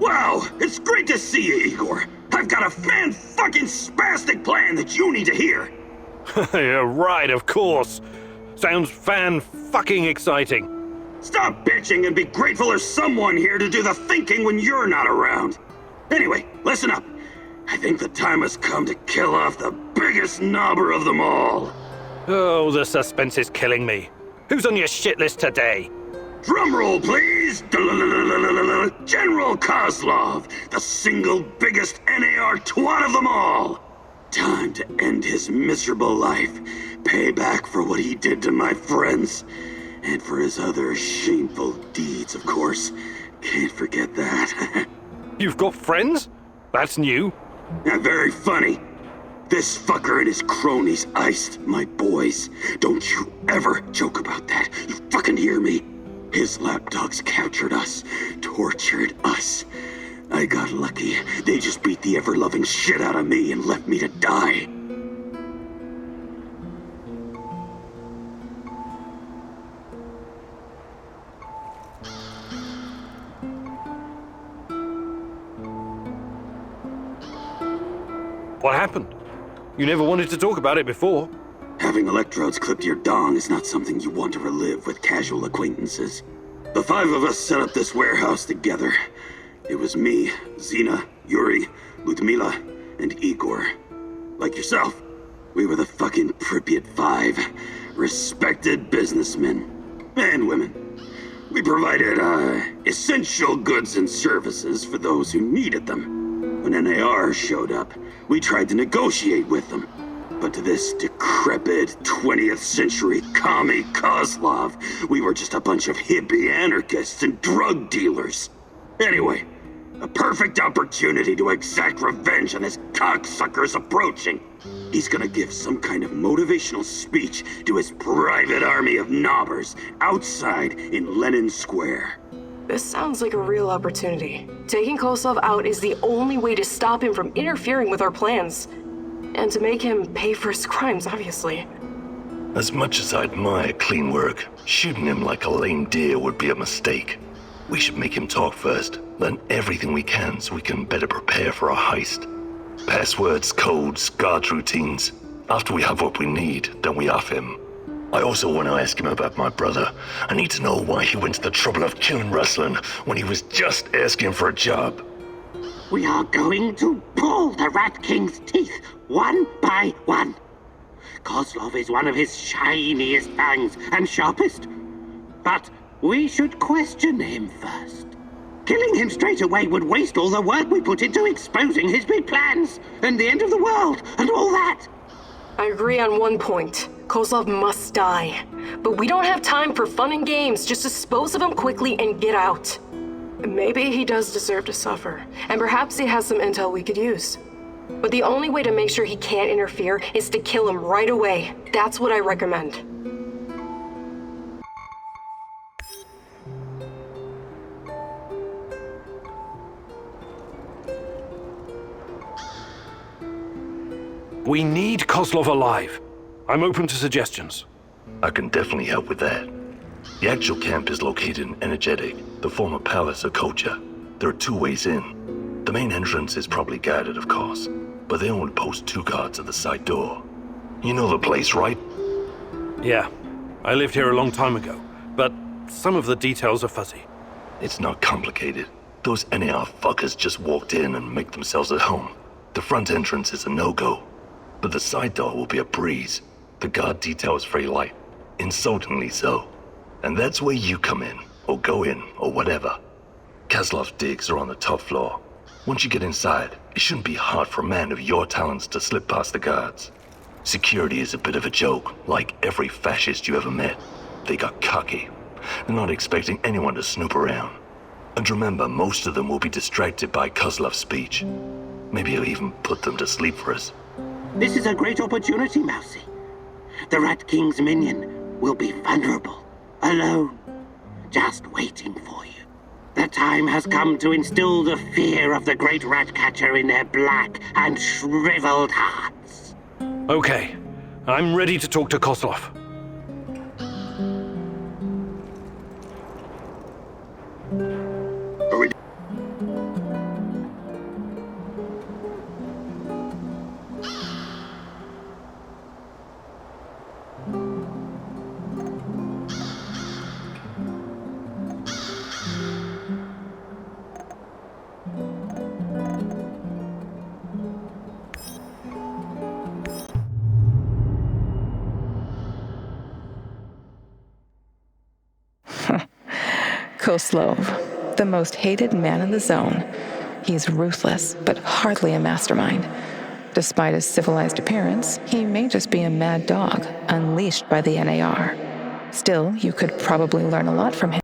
Wow, it's great to see you, Igor. I've got a fan-fucking-spastic plan that you need to hear. Yeah, right, of course. Sounds fan-fucking exciting. Stop bitching and be grateful there's someone here to do the thinking when you're not around. Anyway, listen up. I think the time has come to kill off the biggest knobber of them all. Oh, the suspense is killing me. Who's on your shit list today? Drumroll, please! General Kozlov, the single biggest NAR twat of them all! Time to end his miserable life, pay back for what he did to my friends, and for his other shameful deeds, of course. Can't forget that. You've got friends? That's new. Very funny. This fucker and his cronies iced my boys. Don't you ever joke about that. You fucking hear me? His lapdogs captured us, tortured us. I got lucky. They just beat the ever-loving shit out of me and left me to die. What happened? You never wanted to talk about it before. Having electrodes clipped to your dong is not something you want to relive with casual acquaintances. The 5 of us set up this warehouse together. It was me, Zina, Yuri, Ludmila, and Igor. Like yourself, we were the fucking Pripyat 5. Respected businessmen. And women. We provided, essential goods and services for those who needed them. When NAR showed up, we tried to negotiate with them. But to this decrepit 20th century commie Kozlov, we were just a bunch of hippie anarchists and drug dealers. Anyway, a perfect opportunity to exact revenge on this cocksucker's approaching. He's gonna give some kind of motivational speech to his private army of knobbers outside in Lenin Square. This sounds like a real opportunity. Taking Kozlov out is the only way to stop him from interfering with our plans. And to make him pay for his crimes, obviously. As much as I admire clean work, shooting him like a lame deer would be a mistake. We should make him talk first, learn everything we can so we can better prepare for our heist. Passwords, codes, guard routines. After we have what we need, then we off him. I also want to ask him about my brother. I need to know why he went to the trouble of killing Ruslan when he was just asking for a job. We are going to pull the Rat King's teeth, one by one. Kozlov is one of his shiniest fangs and sharpest. But we should question him first. Killing him straight away would waste all the work we put into exposing his big plans, and the end of the world, and all that. I agree on one point. Kozlov must die. But we don't have time for fun and games. Just dispose of him quickly and get out. Maybe he does deserve to suffer, and perhaps he has some intel we could use. But the only way to make sure he can't interfere is to kill him right away. That's what I recommend. We need Kozlov alive. I'm open to suggestions. I can definitely help with that. The actual camp is located in Energetic, the former palace of Kocha. There are 2 ways in. The main entrance is probably guarded, of course, but they only post 2 guards at the side door. You know the place, right? Yeah, I lived here a long time ago, but some of the details are fuzzy. It's not complicated. Those NAR fuckers just walked in and make themselves at home. The front entrance is a no-go, but the side door will be a breeze. The guard detail is very light, insultingly so. And that's where you come in, or go in, or whatever. Kozlov's digs are on the top floor. Once you get inside, it shouldn't be hard for a man of your talents to slip past the guards. Security is a bit of a joke, like every fascist you ever met. They got cocky. They're not expecting anyone to snoop around. And remember, most of them will be distracted by Kozlov's speech. Maybe he'll even put them to sleep for us. This is a great opportunity, Mousy. The Rat King's minion will be vulnerable, alone, just waiting for you. The time has come to instill the fear of the great rat catcher in their black and shriveled hearts. Okay, I'm ready to talk to Kozlov. Are we Kozlov, the most hated man in the zone. He's ruthless, but hardly a mastermind. Despite his civilized appearance, he may just be a mad dog, unleashed by the NAR. Still, you could probably learn a lot from him.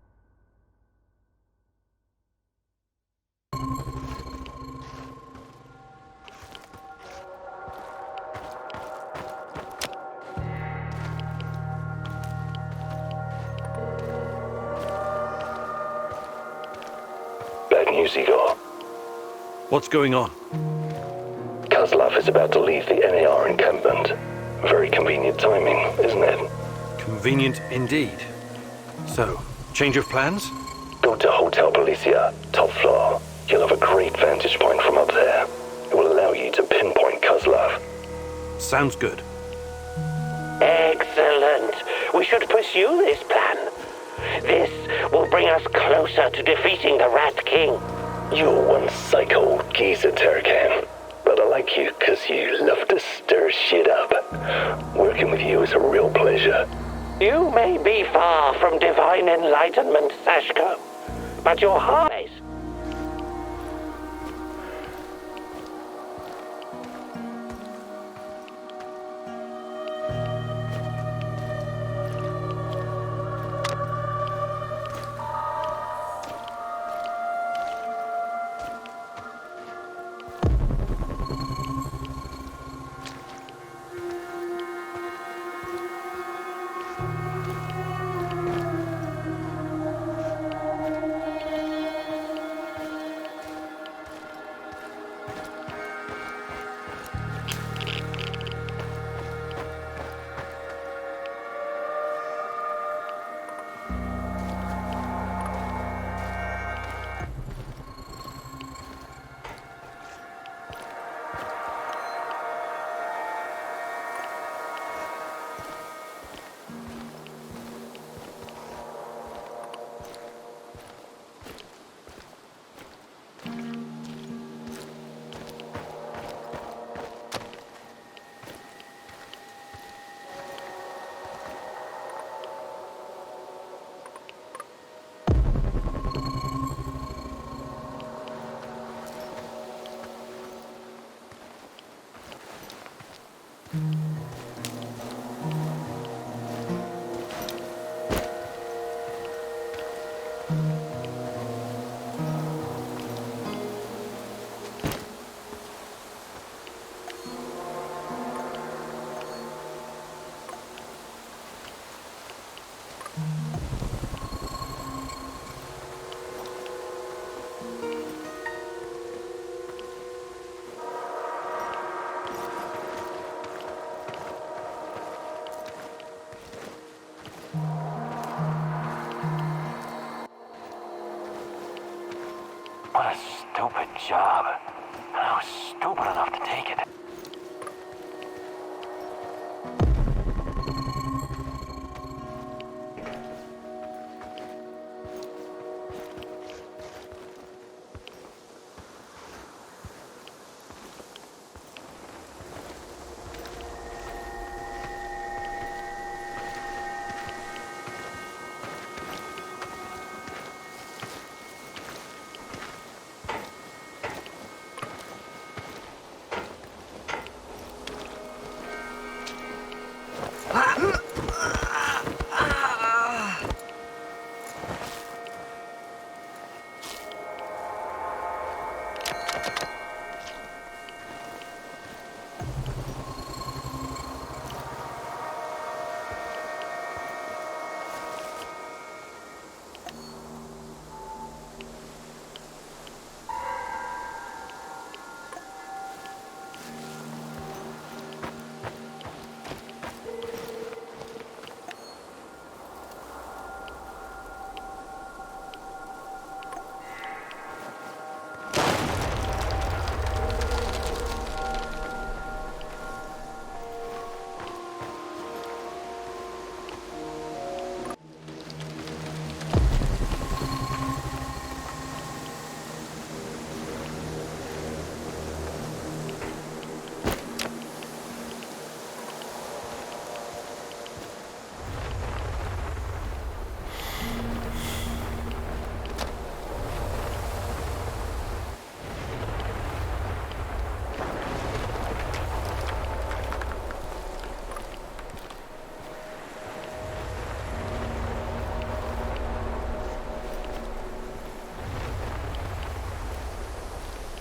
Bad news, Igor. What's going on? Kozlov is about to leave the NAR encampment. Very convenient timing, isn't it? Convenient indeed. So, change of plans? Go to Hotel Policia, top floor. You'll have a great vantage point from up there. It will allow you to pinpoint Kozlov. Sounds good. Excellent. We should pursue this plan. This will bring us closer to defeating the Rat King. You're one psycho geezer, Turkan. But I like you because you love to stir shit up. Working with you is a real pleasure. You may be far from divine enlightenment, Sashko, but your heart is. What a stupid job. And I was stupid enough to take it.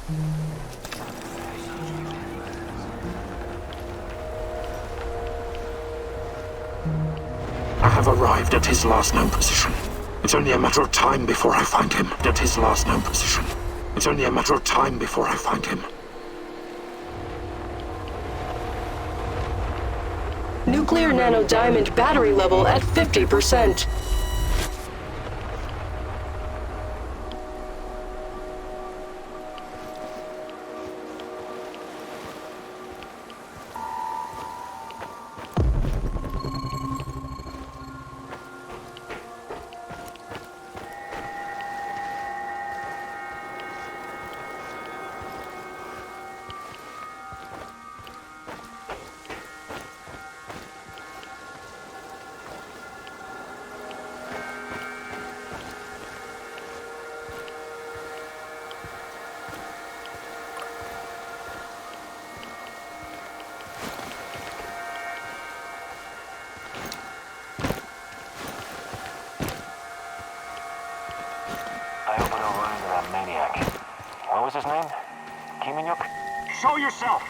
I have arrived at his last known position. It's only a matter of time before I find him. At his last known position. It's only a matter of time before I find him. Nuclear nanodiamond battery level at 50%. I opened a room to that maniac. What was his name? Kimanyuk? Show yourself!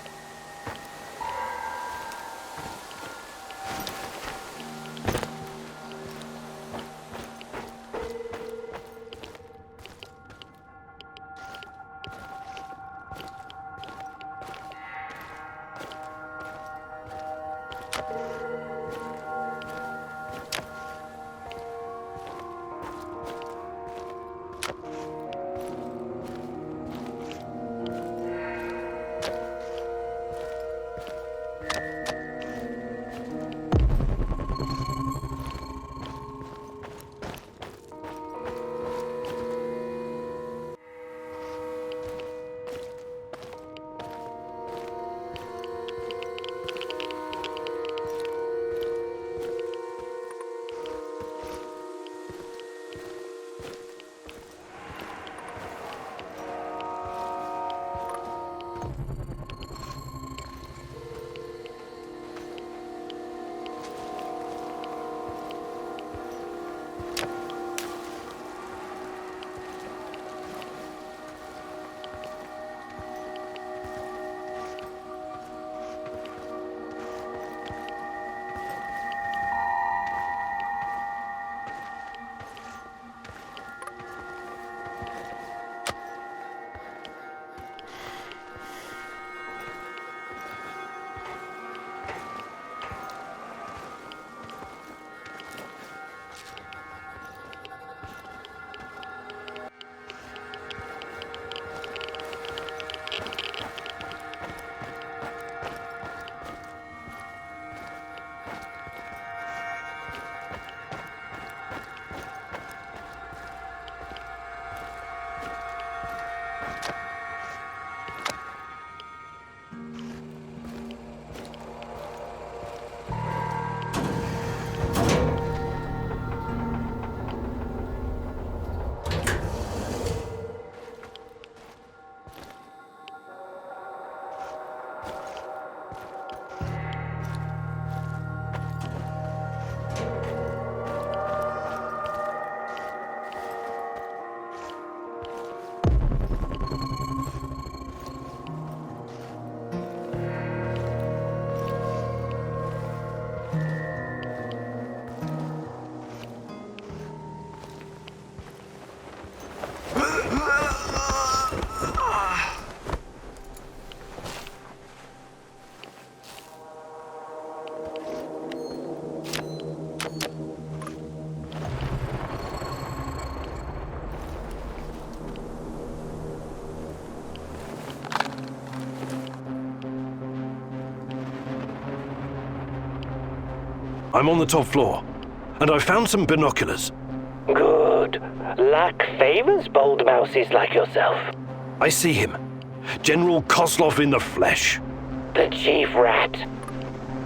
I'm on the top floor, and I found some binoculars. Good. Luck favors bold mouses like yourself. I see him. General Kozlov in the flesh. The chief rat.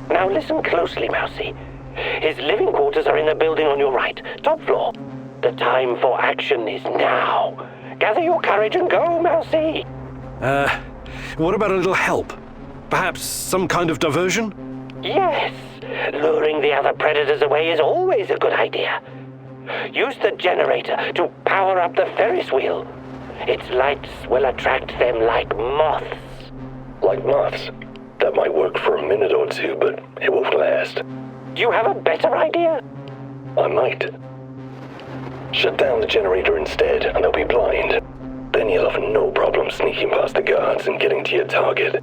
Now listen closely, Mousy. His living quarters are in the building on your right, top floor. The time for action is now. Gather your courage and go, Mousy. What about a little help? Perhaps some kind of diversion? Yes. Luring the other predators away is always a good idea. Use the generator to power up the Ferris wheel. Its lights will attract them like moths. Like moths? That might work for a minute or two, but it won't last. Do you have a better idea? I might. Shut down the generator instead, and they'll be blind. Then you'll have no problem sneaking past the guards and getting to your target.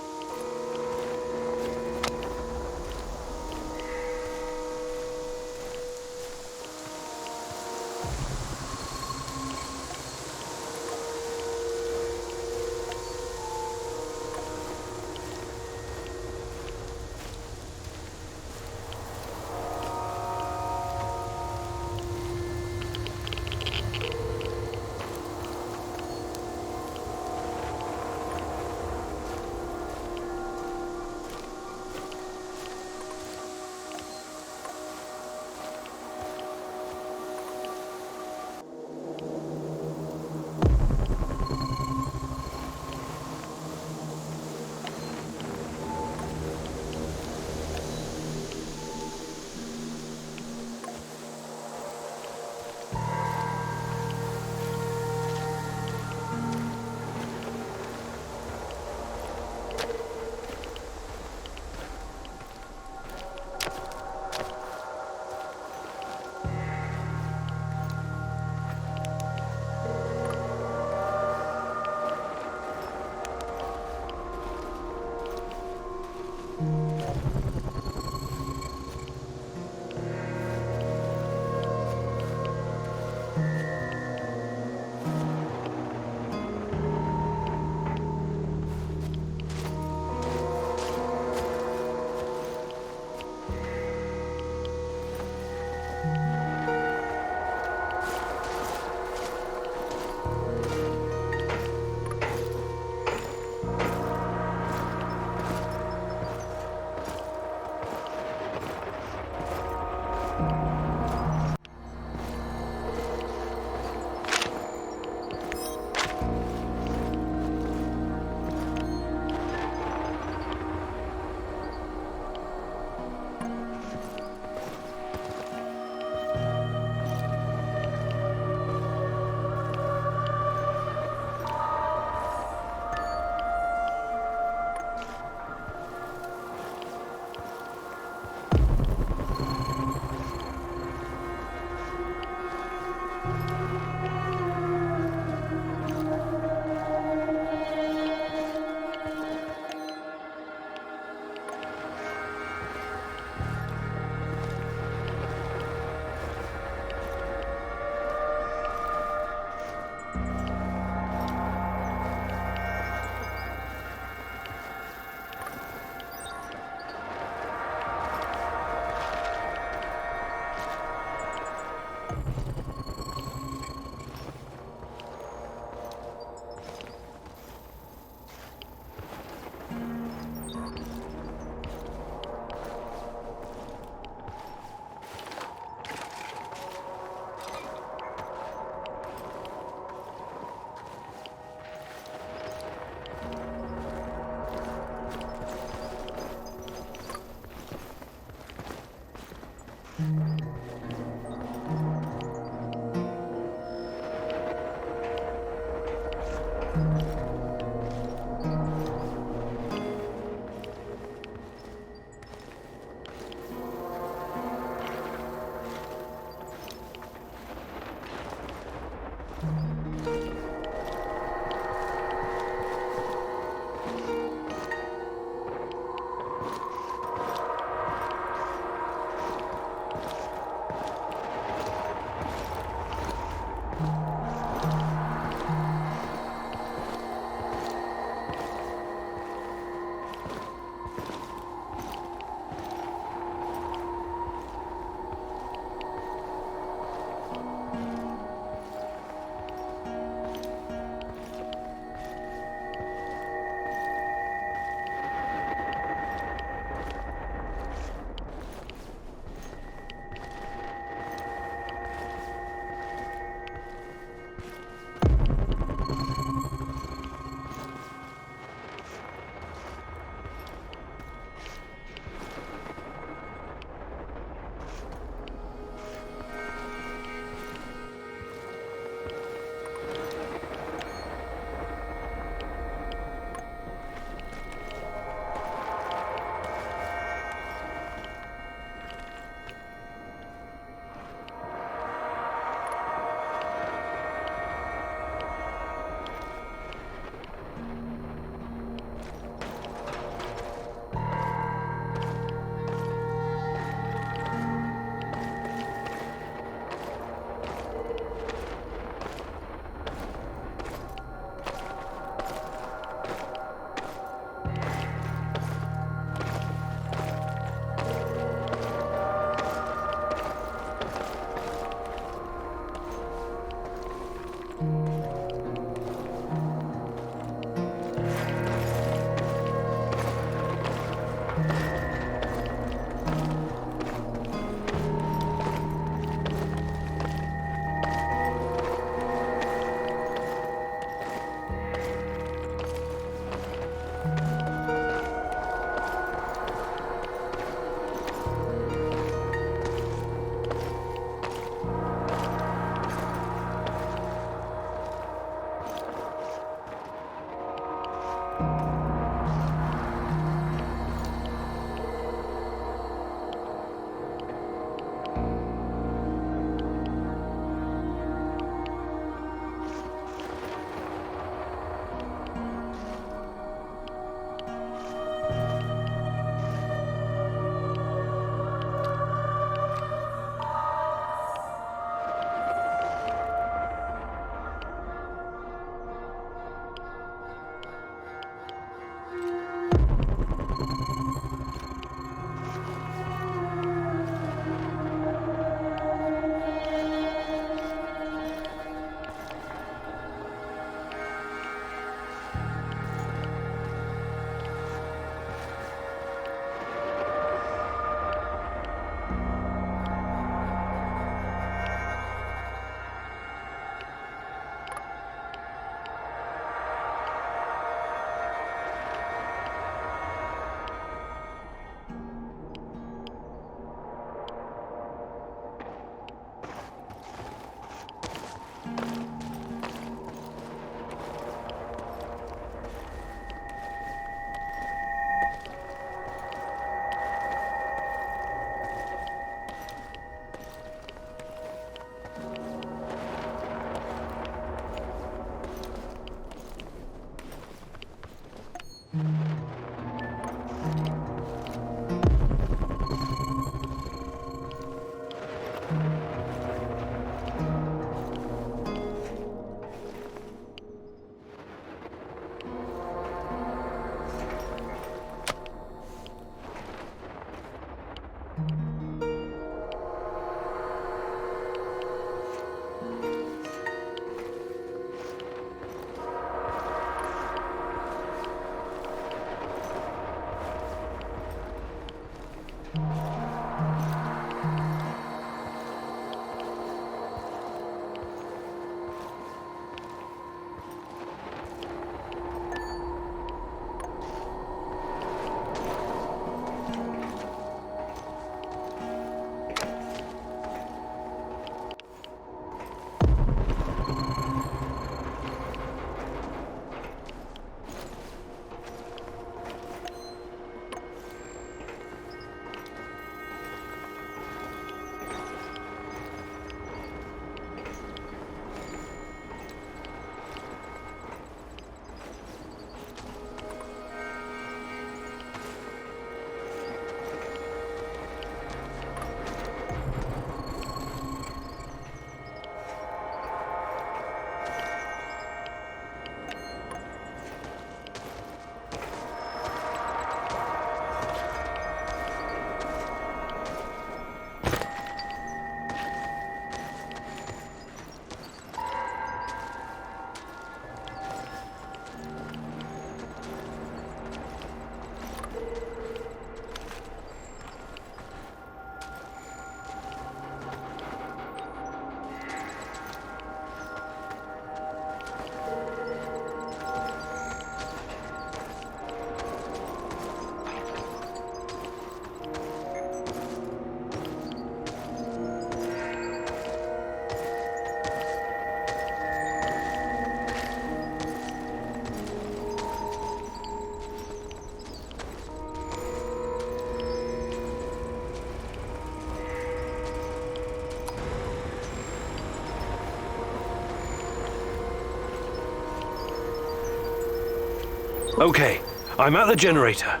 Okay, I'm at the generator.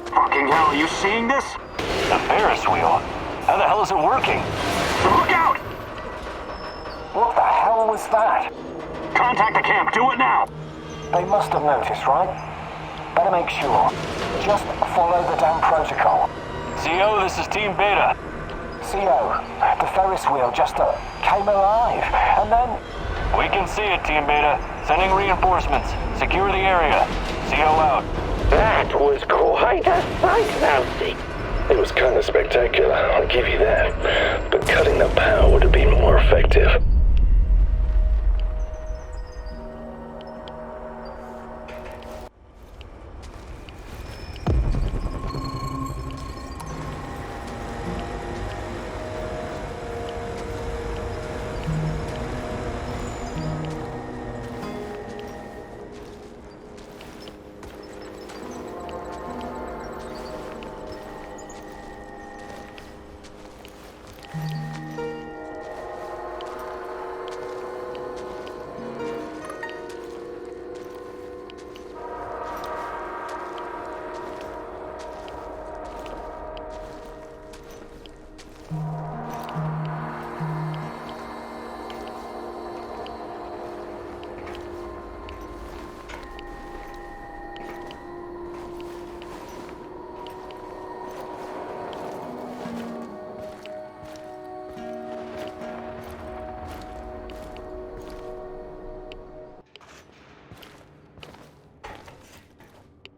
Fucking hell, are you seeing this? The Ferris wheel? How the hell is it working? Look out! What the hell was that? Contact the camp, do it now! They must have noticed, right? Better make sure. Just follow the damn protocol. CO, this is Team Beta. CO, the Ferris wheel just came alive, and then... We can see it, Team Beta. Sending reinforcements. Secure the area. CO out. That was quite a sight, Mousy. It was kind of spectacular, I'll give you that. But cutting the power would have been more effective.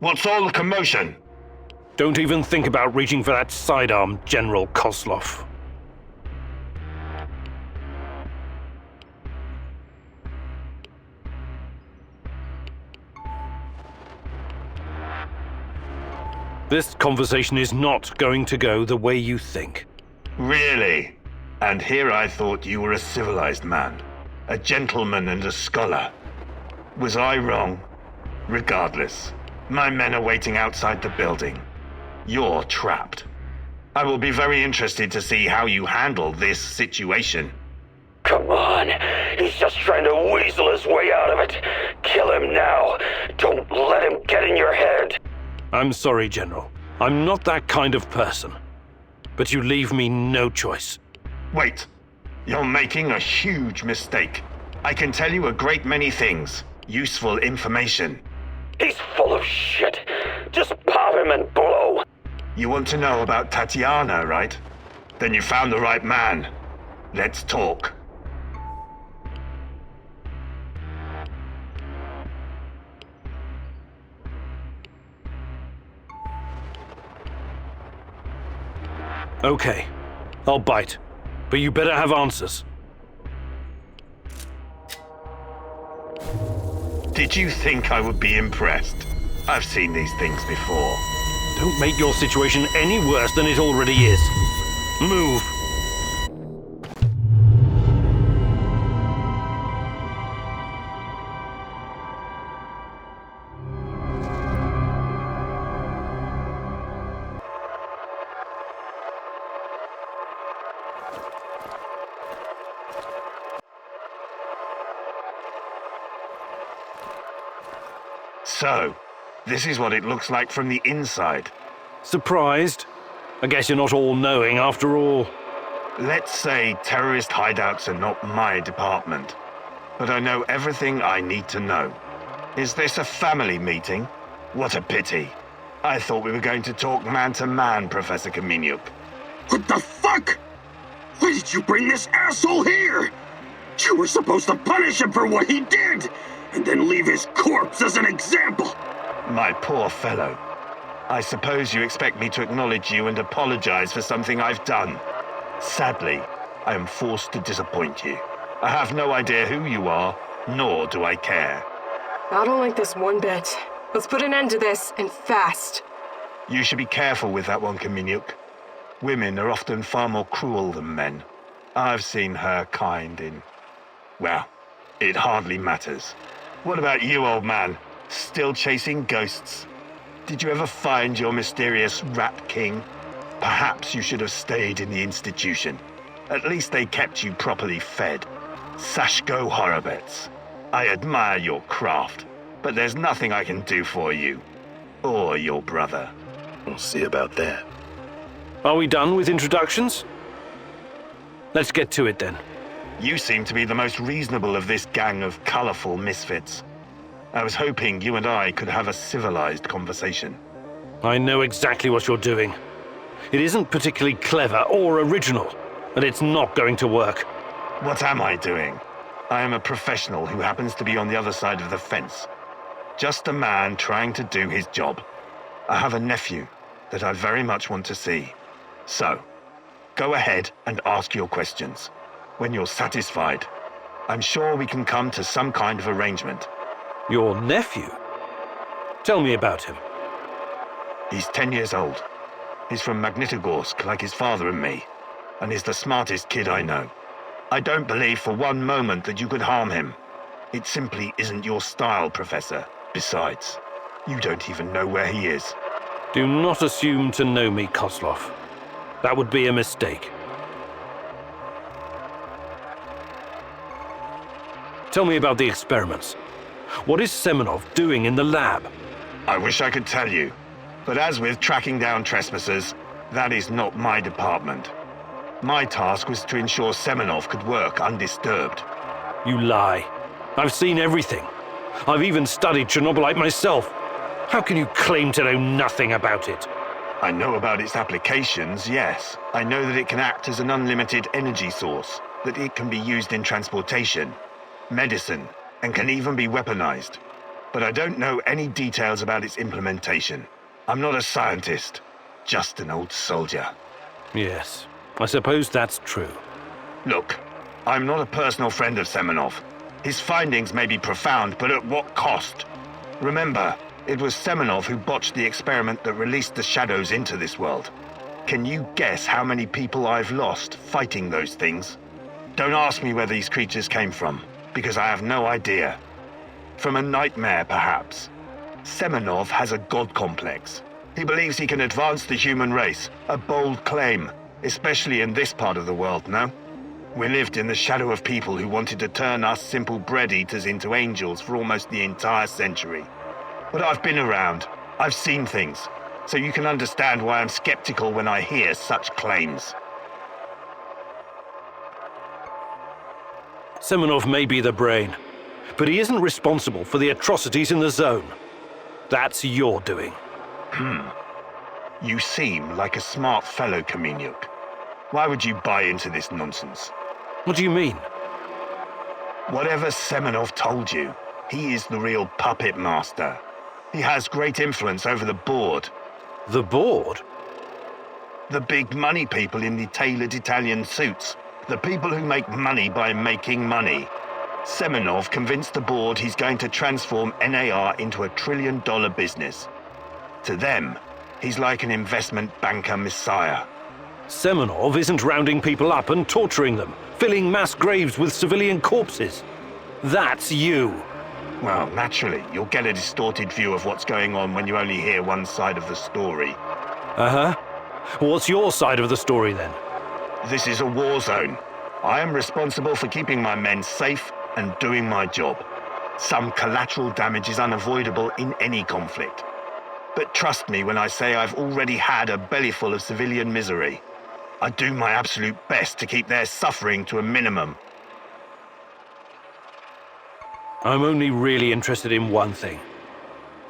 What's all the commotion? Don't even think about reaching for that sidearm, General Kozlov. This conversation is not going to go the way you think. Really? And here I thought you were a civilized man, a gentleman and a scholar. Was I wrong? Regardless, my men are waiting outside the building. You're trapped. I will be very interested to see how you handle this situation. Come on, he's just trying to weasel his way out of it. Kill him now. Don't let him get in your head. I'm sorry, General. I'm not that kind of person. But you leave me no choice. Wait. You're making a huge mistake. I can tell you a great many things. Useful information. He's full of shit. Just pop him and blow. You want to know about Tatiana, right? Then you found the right man. Let's talk. Okay, I'll bite. But you better have answers. Did you think I would be impressed? I've seen these things before. Don't make your situation any worse than it already is. Move. So, this is what it looks like from the inside. Surprised? I guess you're not all-knowing after all. Let's say terrorist hideouts are not my department, but I know everything I need to know. Is this a family meeting? What a pity. I thought we were going to talk man-to-man, Professor Kaminyuk. What the fuck? Why did you bring this asshole here? You were supposed to punish him for what he did, and then leave his corpse as an example. My poor fellow. I suppose you expect me to acknowledge you and apologize for something I've done. Sadly, I am forced to disappoint you. I have no idea who you are, nor do I care. I don't like this one bit. Let's put an end to this, and fast. You should be careful with that one, Kaminyuk. Women are often far more cruel than men. I've seen her kind in... well, it hardly matters. What about you, old man? Still chasing ghosts? Did you ever find your mysterious Rat King? Perhaps you should have stayed in the institution. At least they kept you properly fed. Sashko Horobets, I admire your craft, but there's nothing I can do for you. Or your brother. We'll see about that. Are we done with introductions? Let's get to it then. You seem to be the most reasonable of this gang of colorful misfits. I was hoping you and I could have a civilized conversation. I know exactly what you're doing. It isn't particularly clever or original, and it's not going to work. What am I doing? I am a professional who happens to be on the other side of the fence. Just a man trying to do his job. I have a nephew that I very much want to see. So, go ahead and ask your questions. When you're satisfied, I'm sure we can come to some kind of arrangement. Your nephew? Tell me about him. He's 10 years old. He's from Magnitogorsk, like his father and me, and he's the smartest kid I know. I don't believe for one moment that you could harm him. It simply isn't your style, Professor. Besides, you don't even know where he is. Do not assume to know me, Kozlov. That would be a mistake. Tell me about the experiments. What is Semenov doing in the lab? I wish I could tell you, but as with tracking down trespassers, that is not my department. My task was to ensure Semenov could work undisturbed. You lie. I've seen everything. I've even studied Chernobylite myself. How can you claim to know nothing about it? I know about its applications, yes. I know that it can act as an unlimited energy source, that it can be used in transportation, medicine, and can even be weaponized. But I don't know any details about its implementation. I'm not a scientist, just an old soldier. Yes, I suppose that's true. Look, I'm not a personal friend of Semenov. His findings may be profound, but at what cost? Remember, it was Semenov who botched the experiment that released the shadows into this world. Can you guess how many people I've lost fighting those things? Don't ask me where these creatures came from, because I have no idea. From a nightmare, perhaps. Semenov has a god complex. He believes he can advance the human race, a bold claim, especially in this part of the world, no? We lived in the shadow of people who wanted to turn us simple bread eaters into angels for almost the entire century. But I've been around. I've seen things. So you can understand why I'm skeptical when I hear such claims. Semenov may be the brain, but he isn't responsible for the atrocities in the zone. That's your doing. You seem like a smart fellow, Kamenyuk. Why would you buy into this nonsense? What do you mean? Whatever Semenov told you, he is the real puppet master. He has great influence over the board. The board? The big money people in the tailored Italian suits. The people who make money by making money. Semenov convinced the board he's going to transform NAR into $1 trillion business. To them, he's like an investment banker messiah. Semenov isn't rounding people up and torturing them, filling mass graves with civilian corpses. That's you. Well, naturally, you'll get a distorted view of what's going on when you only hear one side of the story. Uh-huh. What's your side of the story, then? This is a war zone. I am responsible for keeping my men safe and doing my job. Some collateral damage is unavoidable in any conflict. But trust me when I say I've already had a bellyful of civilian misery. I do my absolute best to keep their suffering to a minimum. I'm only really interested in one thing.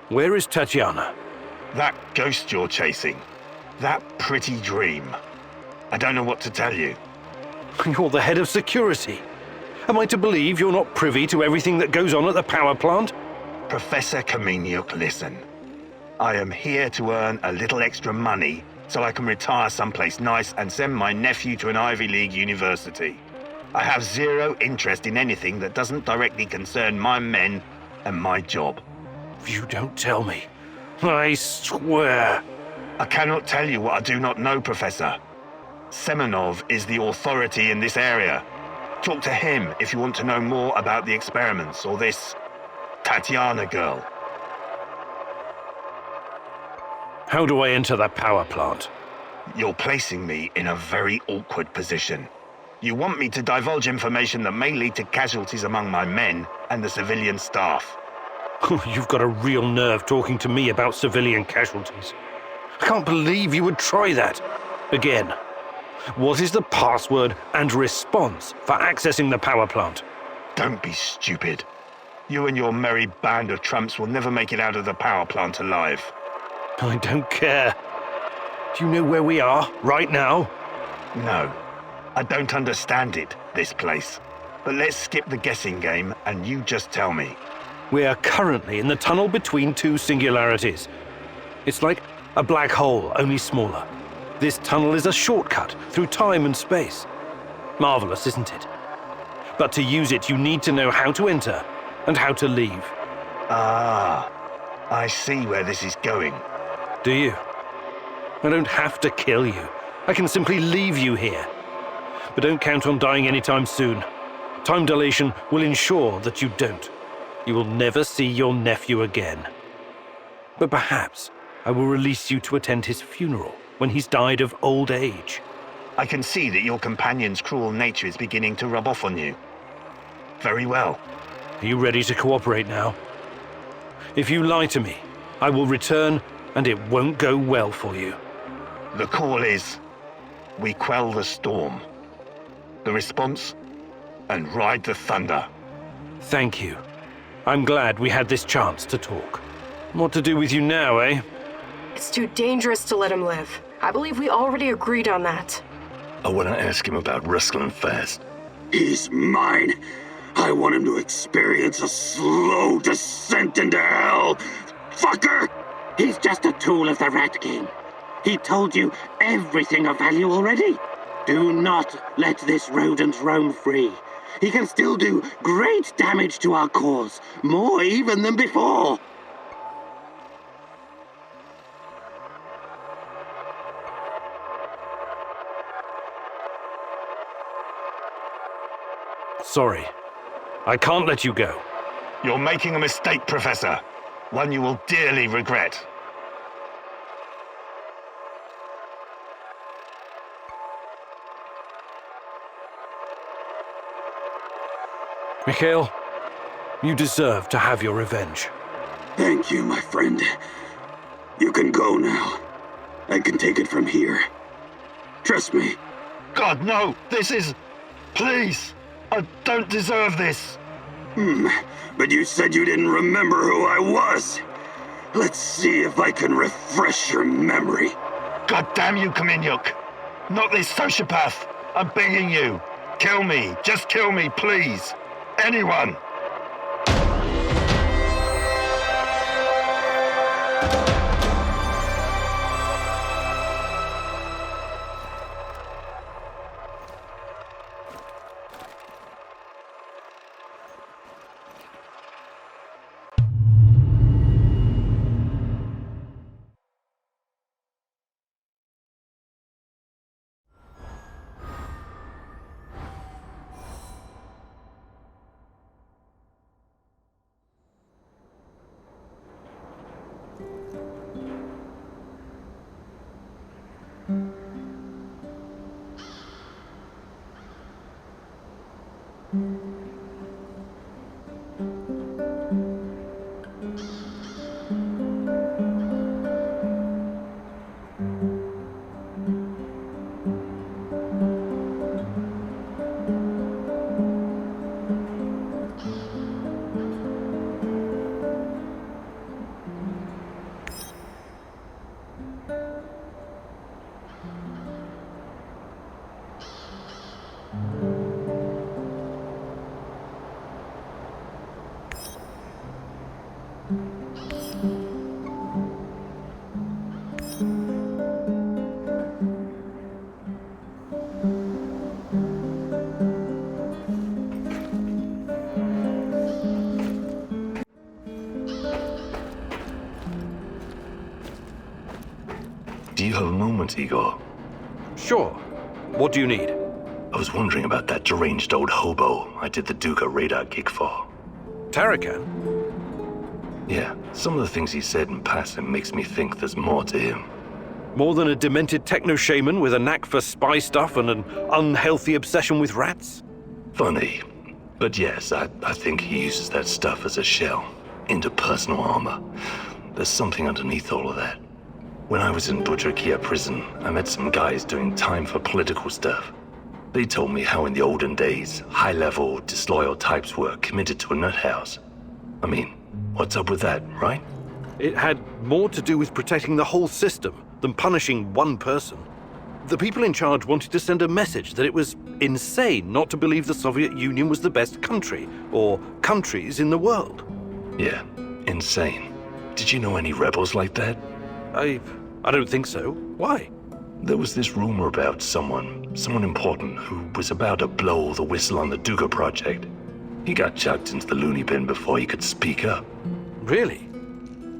Where is Tatiana? That ghost you're chasing. That pretty dream. I don't know what to tell you. You're the head of security. Am I to believe you're not privy to everything that goes on at the power plant? Professor Kamenyuk, listen. I am here to earn a little extra money so I can retire someplace nice and send my nephew to an Ivy League university. I have zero interest in anything that doesn't directly concern my men and my job. You don't tell me. I swear. I cannot tell you what I do not know, Professor. Semenov is the authority in this area. Talk to him if you want to know more about the experiments or this Tatiana girl. How do I enter the power plant? You're placing me in a very awkward position. You want me to divulge information that may lead to casualties among my men and the civilian staff. You've got a real nerve talking to me about civilian casualties. I can't believe you would try that. Again, what is the password and response for accessing the power plant? Don't be stupid. You and your merry band of trumps will never make it out of the power plant alive. I don't care. Do you know where we are right now? No, I don't understand it, this place. But let's skip the guessing game and you just tell me. We are currently in the tunnel between two singularities. It's like a black hole, only smaller. This tunnel is a shortcut through time and space. Marvelous, isn't it? But to use it, you need to know how to enter and how to leave. Ah, I see where this is going. Do you? I don't have to kill you. I can simply leave you here. But don't count on dying anytime soon. Time dilation will ensure that you don't. You will never see your nephew again. But perhaps I will release you to attend his funeral when he's died of old age. I can see that your companion's cruel nature is beginning to rub off on you. Very well. Are you ready to cooperate now? If you lie to me, I will return and it won't go well for you. The call is, we quell the storm. The response, and ride the thunder. Thank you. I'm glad we had this chance to talk. What to do with you now, eh? It's too dangerous to let him live. I believe we already agreed on that. I want to ask him about Rusklin fast. He's mine. I want him to experience a slow descent into hell. Fucker! He's just a tool of the Rat King. He told you everything of value already. Do not let this rodent roam free. He can still do great damage to our cause, more even than before. Sorry. I can't let you go. You're making a mistake, Professor. One you will dearly regret. Mikhail, you deserve to have your revenge. Thank you, my friend. You can go now. I can take it from here. Trust me. God, no! This is... Please! I don't deserve this! But you said you didn't remember who I was. Let's see if I can refresh your memory. God damn you, Kaminyuk! Not this sociopath! I'm begging you! Kill me! Just kill me, please! Anyone! Do you have a moment, Igor? Sure. What do you need? I was wondering about that deranged old hobo I did the Duca radar gig for. Tarakan? Yeah, some of the things he said in passing makes me think there's more to him. More than a demented techno-shaman with a knack for spy stuff and an unhealthy obsession with rats? Funny. But yes, I think he uses that stuff as a shell. Interpersonal armor. There's something underneath all of that. When I was in Budrakia prison, I met some guys doing time for political stuff. They told me how in the olden days, high-level, disloyal types were committed to a nut house. I mean, what's up with that, right? It had more to do with protecting the whole system than punishing one person. The people in charge wanted to send a message that it was insane not to believe the Soviet Union was the best country, or countries in the world. Yeah, insane. Did you know any rebels like that? I don't think so. Why? There was this rumor about someone important who was about to blow the whistle on the Duga project. He got chucked into the loony bin before he could speak up. Really?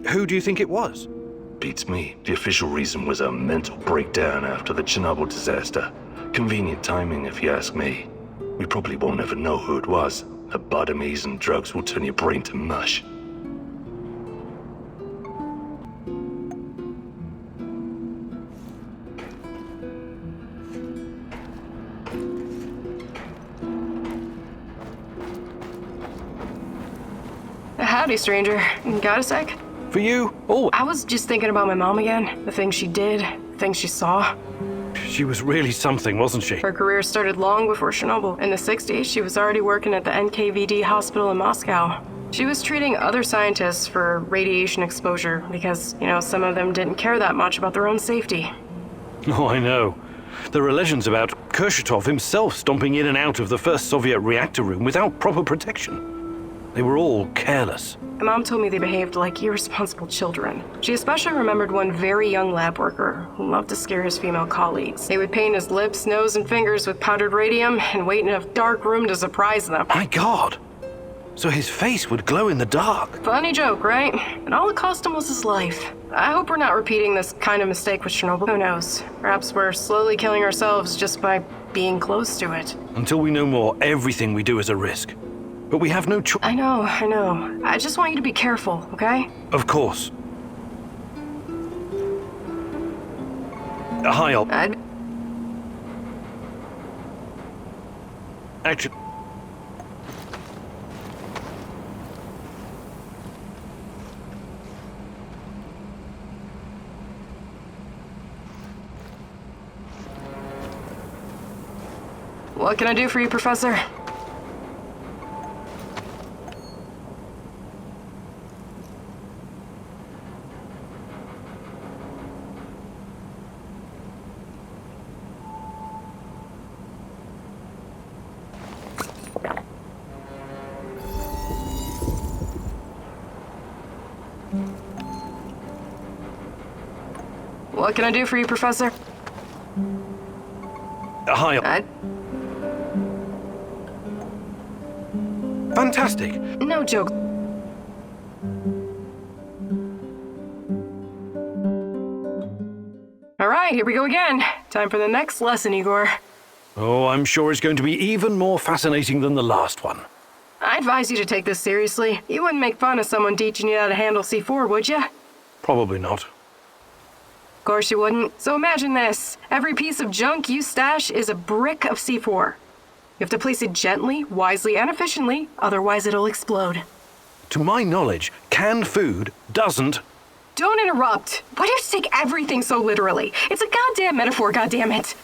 Who do you think it was? Beats me. The official reason was a mental breakdown after the Chernobyl disaster. Convenient timing, if you ask me. We probably won't ever know who it was. Lobotomies and drugs will turn your brain to mush. Howdy, stranger. Got a sec? For you? Oh, I was just thinking about my mom again. The things she did, the things she saw. she was really something, wasn't she? Her career started long before Chernobyl. In the 60s, she was already working at the NKVD hospital in Moscow. She was treating other scientists for radiation exposure because, some of them didn't care that much about their own safety. Oh, I know. There are legends about Kurchatov himself stomping in and out of the first Soviet reactor room without proper protection. They were all careless. My mom told me they behaved like irresponsible children. She especially remembered one very young lab worker who loved to scare his female colleagues. They would paint his lips, nose, and fingers with powdered radium and wait in a dark room to surprise them. My God! So his face would glow in the dark. Funny joke, right? And all it cost him was his life. I hope we're not repeating this kind of mistake with Chernobyl. Who knows? Perhaps we're slowly killing ourselves just by being close to it. Until we know more, everything we do is a risk. But we have no choice. I know. I just want you to be careful, okay? Of course. Hi, Actually... What can I do for you, Professor? What can I do for you, Professor? Hi. Fantastic. No joke. All right, here we go again. Time for the next lesson, Igor. Oh, I'm sure it's going to be even more fascinating than the last one. I advise you to take this seriously. You wouldn't make fun of someone teaching you how to handle C4, would you? Probably not. Of course you wouldn't. So imagine this. Every piece of junk you stash is a brick of C4. You have to place it gently, wisely, and efficiently, otherwise it'll explode. To my knowledge, canned food doesn't... Don't interrupt. Why do you take everything so literally? It's a goddamn metaphor, goddammit.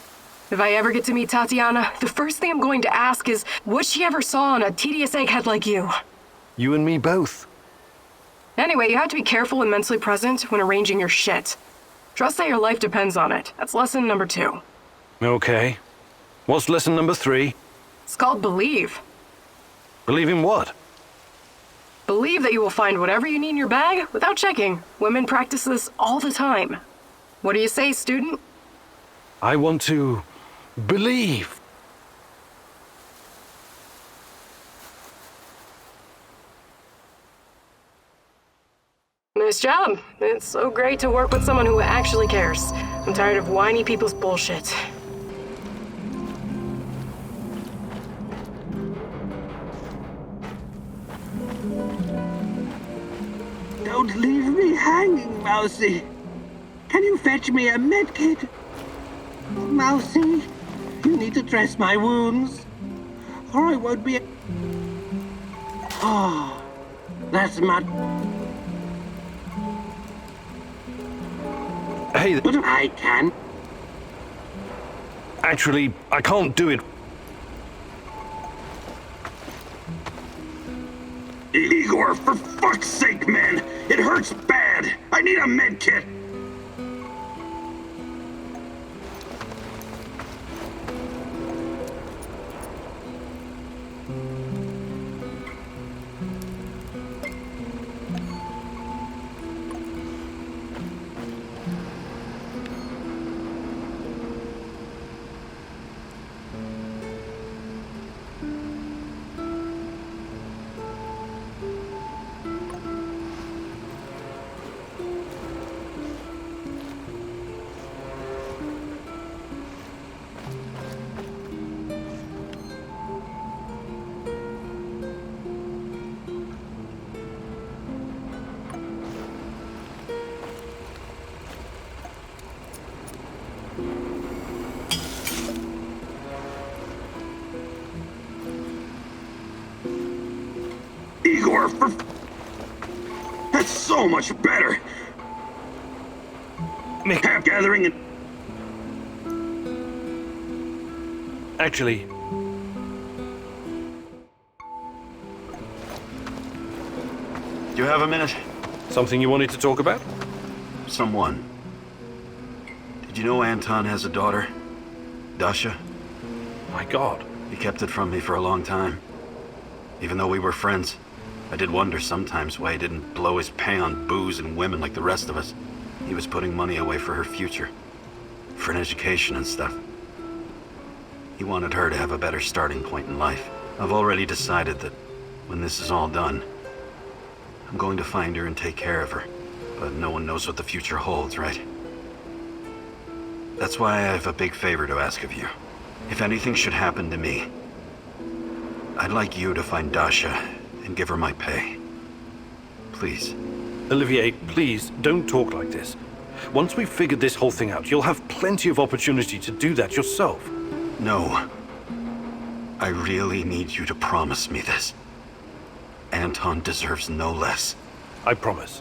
If I ever get to meet Tatiana, the first thing I'm going to ask is what she ever saw in a tedious egghead like you. You and me both. Anyway, you have to be careful and mentally present when arranging your shit. Trust that your life depends on it. That's lesson number 2. Okay. What's lesson number 3? It's called believe. Believe in what? Believe that you will find whatever you need in your bag without checking. Women practice this all the time. What do you say, student? I want to believe. Nice job. It's so great to work with someone who actually cares. I'm tired of whiny people's bullshit. Don't leave me hanging, Mousy. Can you fetch me a medkit? Mousy, you need to dress my wounds, or I won't be... Oh, that's much... Hey, But I can. actually, I can't do it. Igor, for fuck's sake, man! It hurts bad! I need a med kit! Igor, for... That's so much better! Camp gathering and... Actually, You have a minute? something you wanted to talk about? Someone. Did you know Anton has a daughter? Dasha? My God. He kept it from me for a long time. Even though we were friends, I did wonder sometimes why he didn't blow his pay on booze and women like the rest of us. He was putting money away for her future. For an education and stuff. He wanted her to have a better starting point in life. I've already decided that when this is all done, I'm going to find her and take care of her. But no one knows what the future holds, right? That's why I have a big favor to ask of you. If anything should happen to me, I'd like you to find Dasha and give her my pay. Please. Olivier, please, don't talk like this. Once we've figured this whole thing out, you'll have plenty of opportunity to do that yourself. No. I really need you to promise me this. Anton deserves no less. I promise.